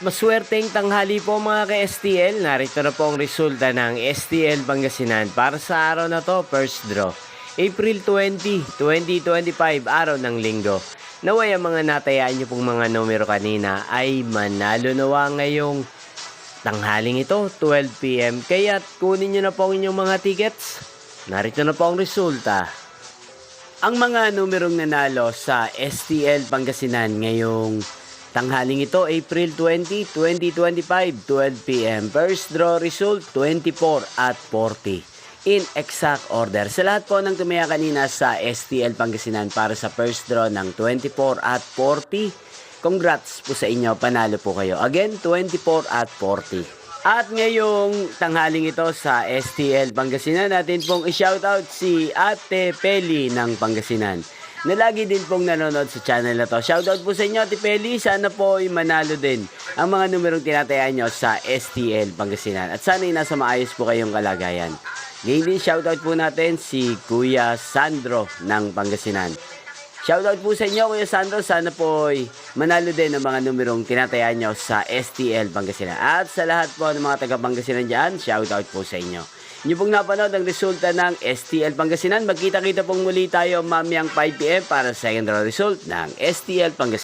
Maswerteng tanghali po mga ka-STL. Narito na po ang resulta ng STL Pangasinan para sa araw na to, first draw. April 20, 2025, araw ng linggo. Naway ang mga natayaan nyo pong mga numero kanina ay manalo nawa ngayong tanghaling ito, 12 PM. Kaya kunin nyo na po ang inyong mga tickets. Narito na po ang resulta. Ang mga numerong nanalo sa STL Pangasinan ngayong tanghaling ito, April 20, 2025, 12 PM. First draw result, 24 at 40. In exact order. Sa lahat po ng tumaya kanina sa STL Pangasinan para sa first draw ng 24 at 40, congrats po sa inyo, panalo po kayo. Again, 24 at 40. At ngayong tanghaling ito sa STL Pangasinan, natin pong i-shoutout si Ate Peli ng Pangasinan, na lagi din pong nanonood sa channel na to. Shoutout po sa inyo, Ate Peli. Sana po ay manalo din ang mga numerong tinatayaan nyo sa STL Pangasinan. At sana ay nasa maayos po kayong kalagayan. Ngayon din, shoutout po natin si Kuya Sandro ng Pangasinan. Shoutout po sa inyo, Kuya Sandro. Sana po ay manalo din ang mga numerong tinatayaan nyo sa STL Pangasinan. At sa lahat po ng mga taga-Pangasinan dyan, shoutout po sa inyo. Inyo pong napanood ang resulta ng STL Pangasinan. Magkita-kita pong muli tayo mamayang 5 PM para sa second draw result ng STL Pangasinan.